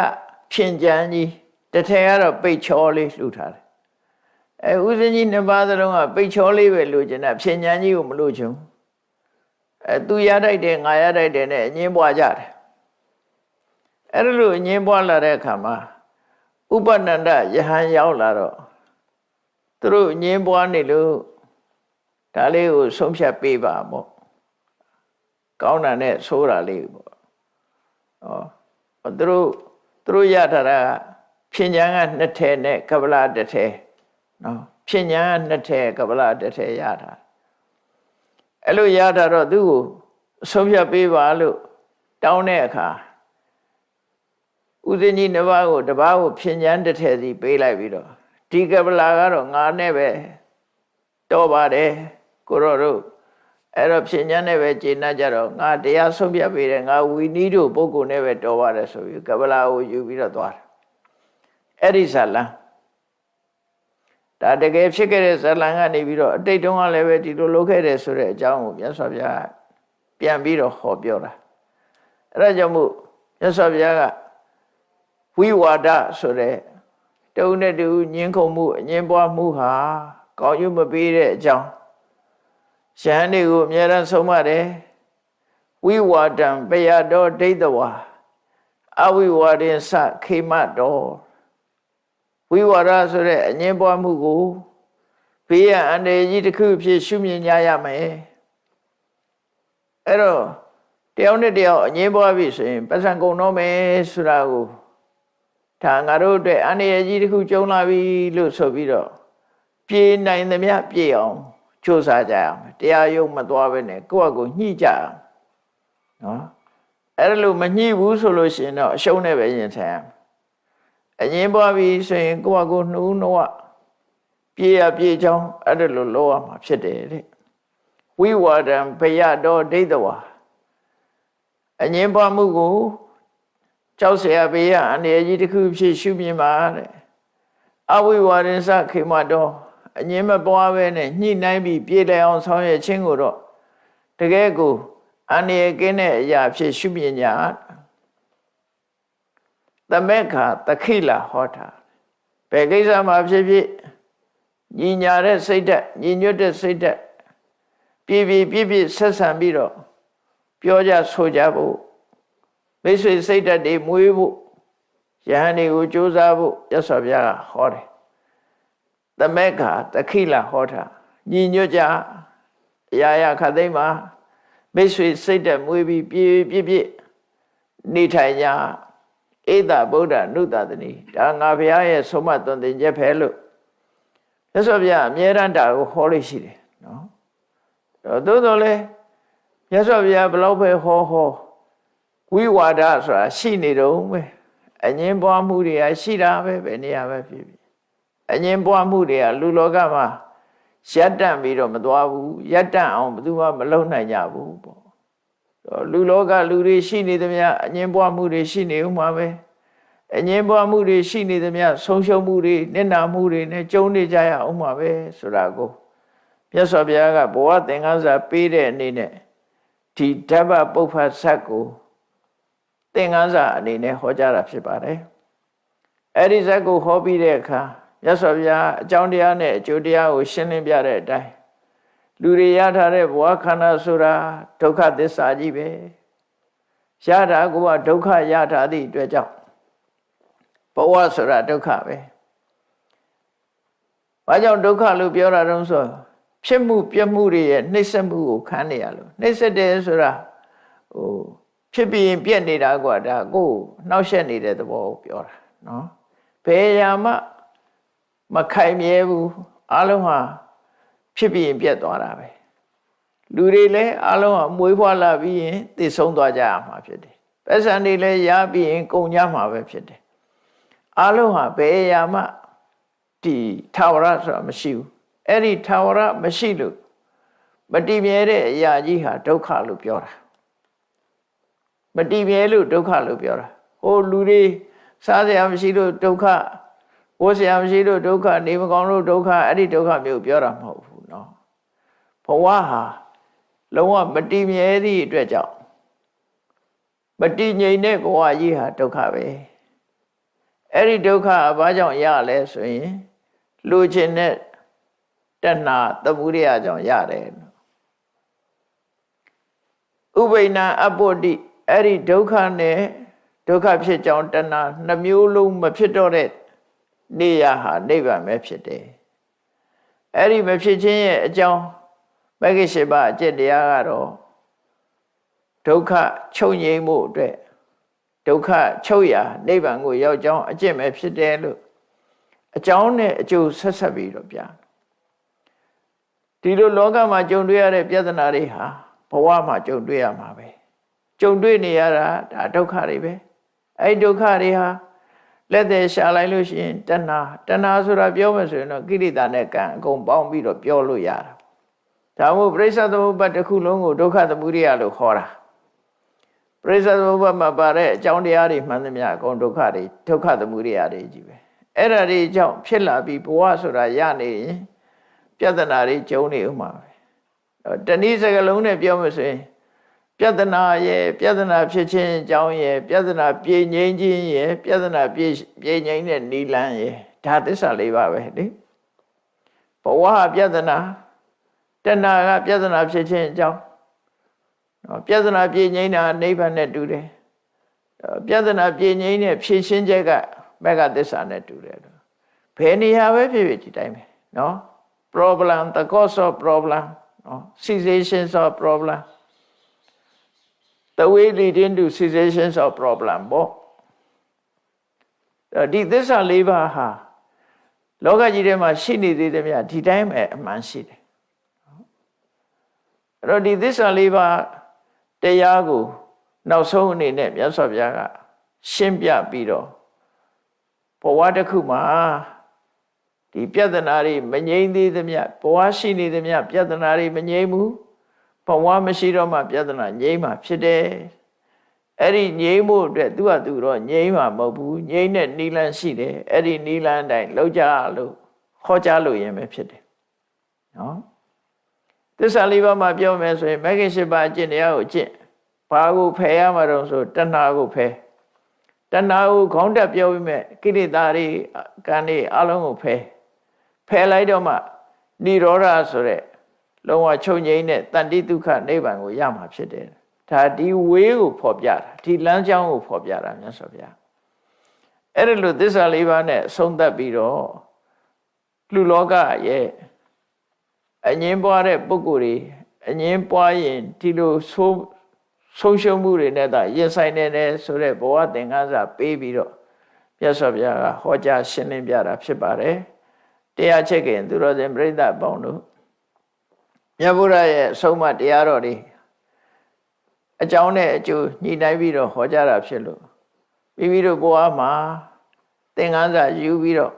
ဖြင်ကြမ်းကြီးတစ်ထည်ကတော့ပိတ်ချောလေးလှူထားတယ်ဥစဉ်ကြီး2ပါးသလုံးကပိတ်ချောလေးပဲလှူချင်တာဖြင်ကြမ်းကြီးကိုမလှူချင်သူရတိုက်တယ်ငါရတိုက်တယ်နဲ့အငင်းပွားကြတယ်အဲ့လိုအငင်းပွားလာတဲ့အခါမှာဥပနန္ဒယဟန်ရောက်လာတော့သူတို့အငင်းပွားနေလို့ဒါလေးကိုဆုံးဖြတ်ပေးပါပေါ့ကောင်းတာနဲ့ဆိုးတာလေးပေါ့သူတို့ရထားတာဖြဉ္ညာက2ထည်နဲ့ကပ္ပလ1ထည်နော်ဖြဉ္ညာက2ထည်ကပ္ပလ1ထည်ရတာအဲ့လိုရတာတော့သူ့ကိုဆုံးဖြတ်ပေးပါလို့တောင်းတဲ့အခါဥစဉ်ကြီး2ပါးကို1ပါးကိုဖြဉ္ညာ1ထည်စီပေးလိုက်ပြီးတော့ဒီကပ္ပလကတော့ငါနဲ့ပဲတော်ပါတယ်ကိုရောတို့အဲ့တော့ဖြဉ္ညာနဲ့ပဲကျေနပ်ကြတော့ငါတရားဆုံးဖြတ်ပေးတယ်ငါဝီနီးတို့ပုဂ္ဂိုလ်နဲ့ပဲတော်ပါတယ်ဆိုပြီးကပ္ပလကိုယူပြီးတော့သွားတယ်အဲ့ဒီဇာလံဒါတကယ်ဖြစ်ခဲ့တဲ့ဇာလံကနေပြီးတော့အတိတ်တုန်းကလည်းပဲဒီလိုလုပ်ခဲ့တယ်ဆိုတဲ့အကြောင်းကိုမြတ်စွာဘုရားပြန်ပြီးတော့ဟောပြောတာအဲ့ဒါကြောင့်မို့မြတ်စွာဘုရားကဝိဝါဒဆိုတဲ့တုံးနဲ့တူညှင်းခုန်မှုအငင်းပွားမှုဟာကောင်းကျိုးမပေးတဲ့အကြောင်းယဟန်တွေကိုအများအားဆုံးမတယ်ဝိဝါဒံပယတောဒိဋ္ဌဝါအဝိဝါဒင်္စခေမတောဝိဝါဒဆိုတဲ့အငင်းပွားမှုကိုဘေးရန်အန္တရာယ်ကြီးတစ်ခုဖြစ်ရှုမြင်ကြရမယ်အဲ့တော့တယောက်နဲ့တယောက်အငင်းပွားပြီဆိုရင်ပတ်စံကုန်တော့မယ်ဆိုတာကိုဒါငါတို့အတွက်အန္တရာယ်ကြီးတစ်ခုကြုံလာပြီလို့ဆိုပြီးတော့ပြေနိုင်သမျှပြေအောင်ကြိုးစားကြရမယ်တရားရုံမသွားဘဲနဲ့ကိုယ့်အကိုညှိကြအောင်နော်အဲ့လိုမညှိဘူးဆိုလို့ရှိရင်တော့အရှုံးနဲ့ပဲရင်ဆိုင်ရမယ်အငင်းပွားပြီဆိုရင်ကိုယ့်အကိုနှူးနှောပြေရပြေချောင်းအဲ့လိုလုပ်ရမှာဖြစ်တယ်တဲ့ဝိဝါဒံဘယတောဒိဋ္ဌဝါအငင်းပွားမှုကိုကြောက်เสียဘေးရအန္တရာယ်ကြီးတစ်ခုဖြစ်ရှုမြင်ပါတဲ့အဝိဝါဒင်္စခေမတောအငင်းမပွားပဲနဲ့ညှိနှိုင်းပြီးပြေလည်အောင်ဆောင်ရွက်ခြင်းကိုတော့တကယ်ကိုအန္တရာယ်ကင်းတဲ့အရာဖြစ်ရှုမြင်ကြသမက္ခသခိလဟောတာဘယ်ကိစ္စမှာဖြစ်ဖြစ်ညီညာတဲ့စိတ်ဓာတ်ညီညွတ်တဲ့စိတ်ဓာတ်ပြည့်ဆက်ဆံပြီးတော့ပြောကြဆိုကြဖို့မိတ်ဆွေစိတ်ဓာတ်တွေမွေးဖို့ယဟန်တွေကိုကြိုးစားဖို့ရသော်ဗျာဟောတယ်သမက္ခသခိလဟောတာညီညွတ်ကြအရာခတ်သိမ်းမှာမိတ်ဆွေစိတ်ဓာတ်မွေးပြီးပြည့်နေထိုင်ကြဧတဗုဒ္ဓနုတ္တတနိဒါငါဘုရားရဲ့ဆုံးမသွန်သင်ချက်ပဲလို့ မြတ်စွာဘုရားအမြဲတမ်းဒါကိုဟောလို့ရှိတယ်နော်သို့တော်လည်းမြတ်စွာဘုရားဘယ်လောက်ပဲဟောဝိဝါဒဆိုတာရှိနေတော့ပဲအငြင်းပွားမှုတွေကရှိတာပဲဘယ်နေရာပဲဖြစ်ဖြစ်အငြင်းပွားမှုတွေကလူလောကမှာရပ်တန့်ပြီးတော့မသွားဘူးရပ်တန့်အောင်ဘယ်သူမှမလုပ်နိုင်ကြဘူးပေါ့လူလောကလူတွေရှိနေသမျှအငြင်းပွားမှုတွေရှိနေဦးမှာပဲအငြင်းပွားမှုတွေရှိနေသမျှဆုံးရှုံးမှုတွေနစ်နာမှုတွေနဲ့ကြုံနေကြရအောင်မှာပဲဆိုတာကိုမြတ်စွာဘုရားကဘဝသင်္ကန်းစာပေးတဲ့အနေနဲ့ဒီဓမ္မပုပ္ပဇတ်ကိုသင်္ကန်းစာအနေနဲ့ဟောကြားတာဖြစ်ပါတယ်အဲ့ဒီဇတ်ကိုဟောပြီးတဲ့အခါမြတ်စွာဘုရားအကြောင်းတရားနဲ့အကျိုးတရားကိုရှင်းလင်းပြတဲ့အတိုင်းလူတွေရထားတဲ့ဘဝခန္ဓာဆိုတာဒုက္ခသစ္စာကြီးပဲရတာကဒုက္ခရထားသည့်အတွက်ကြောင့်ဘဝဆိုတာဒုက္ခပဲဘာကြောင့်ဒုက္ခလို့ပြောတာတုံးဆိုဖြစ်မှုပြမှုတွေရဲ့နှိမ့်ဆက်မှုကိုခံနေရလို့နှိမ့်ဆက်တယ်ဆိုတာဖြစ်ပြီးရင်ပြက်နေတာကဒါကိုနှောက်ယှက်နေတဲ့သဘောကိုပြောတာနော်ဘယ်ရာမှမခိုင်မြဲဘူးအလုံးဟာဖြစ်ပြီးရင်ပြက်သွားတာပဲလူတွေလည်းအလုံးဟာမွေးဖွားလာပြီးရင်သိဆုံးသွားကြရမှာဖြစ်တယ်ပတ်စံတွေလည်းရပြီးရင်ကုန်ကြမှာပဲဖြစ်တယ်အလုံးဟာဘယ်ရာမှဒီထာဝရဆိုတာမရှိဘူးအဲ့ဒီထာဝရမရှိလို့မတည်မြဲတဲ့အရာကြီးဟာဒုက္ခလို့ပြောတာမတည်မြဲလို့ဒုက္ခလို့ပြောတာဟိုလူတွေစားစရာမရှိလို့ဒုက္ခဝတ်စရာမရှိလို့ဒုက္ခနေမကောင်းလို့ဒုက္ခအဲ့ဒီဒုက္ခမျိုးပြောတာမဟုတ်ဘူးเนาะဘဝဟာလုံးဝမတည်မြဲသည့်အတွက်ကြောင့်မတည်ငြိမ်တဲ့ဘဝကြီးဟာဒုက္ခပဲအဲ့ဒီဒုက္ခဘာကြောင့်ရလဲဆိုရင်လူချင်းတဲ့တဏှာသမုဒယကြောင့်ရတယ်ဥပိ္ပနာအပုဒ္ဓိအဲ့ဒီဒုက္ခနဲ့ဒုက္ခဖြစ်ကြောင်းတဏှာနှမျိုးလုံးမဖြစ်တော့တဲ့နေရာဟာနိဗ္ဗာန်ပဲဖြစ်တယ်အဲ့ဒီမဖြစ်ခြင်းရဲ့အကြောင်းမဂ္ဂင်၈ပါးအကျင့်တရားကတော့ဒုက္ခချုပ်ငြိမ်းမှုအတွက်ဒုက္ခချုပ်ရာနိဗ္ဗာန်ကိုရောက်ကြောင်းအကျင့်ပဲဖြစ်တယ်လို့အကြောင်းနဲ့အကျိုးဆက်ဆက်ပြီးတော့ပြဒီလိုလောကမှာကြုံတွေ့ရတဲ့ပြဿနာတွေဟာဘဝမှာကြုံတွေ့ရမှာပဲကြုံတွေ့နေရတာဒါဒုက္ခတွေပဲအဲ့ဒုက္ခတွေဟာလက်သေးရှာလိုက်လို့ရှိရင်တဏှာဆိုတာပြောမယ်ဆိုရင်တော့ကိလေသာနဲ့ကံအကုန်ပေါင်းပြီးတော့ပြောလို့ရတာဒါမို့ပရိစ္ဆေသမုပ္ပါဒ်တစ်ခုလုံးကိုဒုက္ခသမုဒယလို့ခေါ်တာပရိစ္ဆေသမုပ္ပါဒ်မှာပါတဲ့အကြောင်းတရားတွေမှန်သမျှအကုန်ဒုက္ခတွေဒုက္ခသမုဒယတွေကြီးပဲအဲ့ဒါတွေကြောင့်ဖြစ်လာပြီးဘဝဆိုတာရနေရင်ပြဿနာတွေကျုံနေဥမှာပဲတနည်းစကားလုံးနဲ့ပြောမယ်ဆိုရင်ပြဿနာရဲ့ပြဿနာဖြစ်ခြင်းအကြောင်းရဲ့ပြဿနာပြေငြိမ်းခြင်းရဲ့ပြဿနာပြေငြိမ်းတဲ့နိလန်းရဲ့ဒါသစ္စာ၄ပါးပဲလေဘဝပြဿနာတဏှာကပြဿနာဖြစ်ခြင်းအကြောင်းပြဿနာပြေငြိမ်းတာနိဗ္ဗာန်နဲ့တူတယ်ပြဿနာပြေငြိမ်းတဲ့ဖြေရှင်းချက်ကမဂ္ဂသစ္စာနဲ့တူတယ်ဘယ်နေရာပဲဖြစ်ဖြစ်ဒီတိုင်းပဲနော် problem the cause of problem နော် cessations of problem the way leading to cessations of problem ပေါ့ဒီသစ္စာ၄ပါးဟာလောကကြီးထဲမှာရှိနေသေးတယ်ဗျဒီတိုင်းပဲအမှန်ရှိတယ်အဲ့တော့ဒီသစ္စာ၄ပါးတရားကိုနောက်ဆုံးအနေနဲ့မြတ်စွာဘုရားကရှင်းပြပြီးတော့ဘဝတစ်ခုမှာဒီပြဿနာတွေမငြိမ်းသေးသမျှဘဝရှိနေသမျှပြဿနာတွေမငြိမ်းဘူးဘဝမရှိတော့မှပြဿနာငြိမ်းမှာဖြစ်တယ်အဲ့ဒီငြိမ်းမှုအတွက်သူ့ဟာသူတော့ငြိမ်းမှာမဟုတ်ဘူးငြိမ်းတဲ့နိလန်းရှိတယ်အဲ့ဒီနိလန်းအတိုင်းလောက်ကြလို့ခေါ်ကြလို့ရင်ပဲဖြစ်တယ်နော်သစ္စာ၄ပါးမှာပြောမယ်ဆိုရင်မဂ္ဂင်၈ပါးအကျင့်တရားကိုကျင့်ဘာကိုဖယ်ရမှာတော့ဆိုတဏှာကိုဖယ်တဏှာကိုခေါင်းတက်ပြောပြီးမဲ့ကိလေသာတွေကံတွေအလုံးကိုဖယ်လိုက်တော့မှនិရောဓဆိုတဲ့လုံးဝချုပ်ငြိမ်းတဲ့တန်တိဒုက္ခနိဗ္ဗာန်ကိုရမှာဖြစ်တယ်ဒါဒီဝေးကိုဖော်ပြတာဒီလမ်းကြောင်းကိုဖော်ပြတာမြတ်စွာဘုရားအဲ့ဒါလို့သစ္စာ၄ပါးနဲ့ဆုံးသက်ပြီးတော့လူလောကရဲ့အငြင်းပွားတဲ့ပုဂ္ဂိုလ်တွေအငြင်းပွားရင်ဒီလိုဆုံးရှုံးမှုတွေနဲ့သာရင်ဆိုင်နေတယ်ဆိုတဲ့ဘဝသင်္ကန်းစာပေးပြီးတော့မြတ်စွာဘုရားကဟောကြားရှင်းလင်းပြတာဖြစ်ပါတယ် တရားချစ်ခင်သူတော်စင်ပြိဿပေါင်းတို့မြတ်ဗုဒ္ဓရဲ့အဆုံးအမတရားတော်တွေအကြောင်းနဲ့အကျိုးညှိနှိုင်းပြီးတော့ဟောကြားတာဖြစ်လို့မိမိတို့ဘဝမှာသင်္ကန်းစာယူပြီးတော့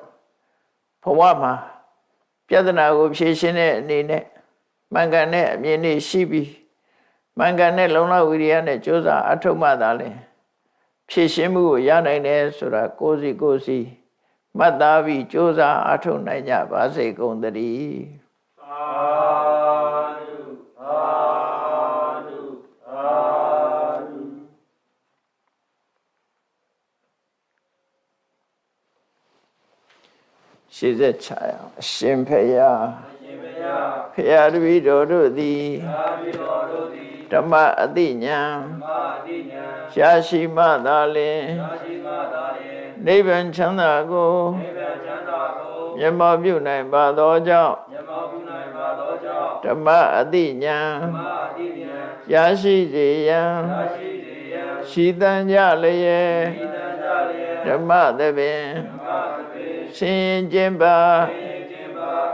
ဘဝမှာပြဿနာကိုဖြေရှင်းတဲ့အနေနဲ့မှန်ကန်တဲ့အမြင်တွေရှိပြီးမှန်ကန်တဲ့လုံလဝိရိယနဲ့ကြိုးစားအထောက်မှသာလဲဖြေရှင်းမှုကိုရနိုင်တယ်ဆိုတာကိုယ်စီမှတ်သားပြီးကြိုးစားအထောက်နိုင်ကြပါစေကုန်သတည်းရှိစေချာအရှင်ဖေယဖေယတပည့်တော်တို့သည်ဓမ္မအတိညာရှားရှိမှသာလင်နိဗ္ဗာန်ချမ်းသာကိုမျက်မှောက်ပြုနိုင်ပါသောကြောင့်ဓမ္မအတိညာရရှိစေရန်ရှိတန်ကြလျက်ဓမ္မသဘင်ဆင်ကျင်ပါ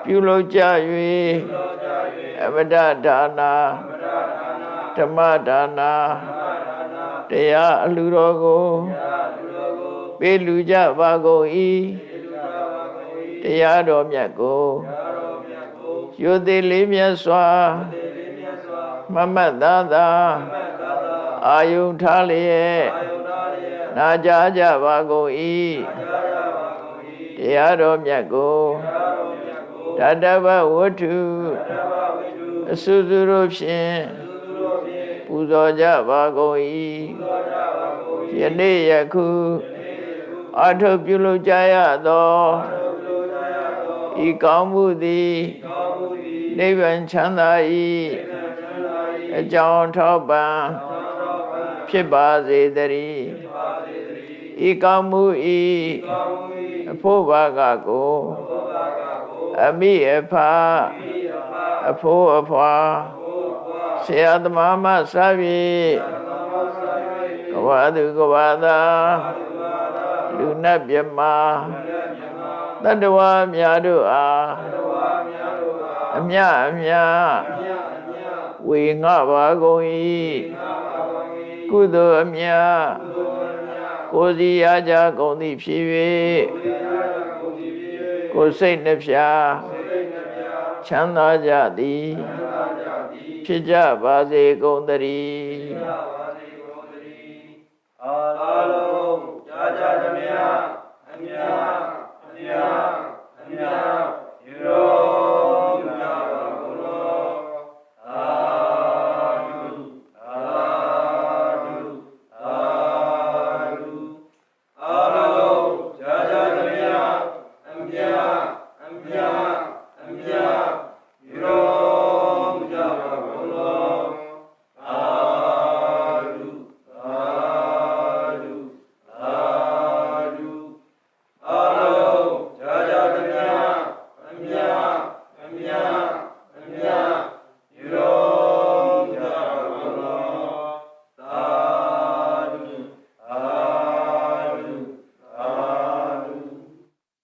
ပြုလုပ်ကြ၍အမတဒါနာဓမ္မဒါနာတရားအလှတော်ကိုပေးလူကြပါကုန်၏တရားတော်မြတ်ကိုရိုသေလေးမြတ်စွာမမတ်သာအာယုထားလျက်နာကြားကြပါကုန်၏တရားတော်မြတ်ကိုတတဗဝတ္ထုအစွစုတို့ဖြင့်ပူဇော်ကြပါကုန်၏ယနေ့ယခုအထုပြုလုပ်ကြရသောဤကောင်းမှုသည်နိဗ္ဗာန်ချမ်းသာ၏အကြောင်းထောက်ပံ့ဖြစ်ပါစေတည်းဤကောင်းမှု၏အဖို့ဘာကကိုအမိအဖအဖို့အဖွာဆရာသမားမစပြီးကဘာသူကဘာသာလူနတ်မြမတတ္တဝါများတို့အားအမြဝေငှပါကုန်၏ကုသိုလ်အမြကိုယ်စီရကြကုန်သည်ဖြစ်၍ကိုယ်စိတ်နှဖျားချမ်းသာကြသည်ဖြစ်ကြပါစေကုန်သတည်း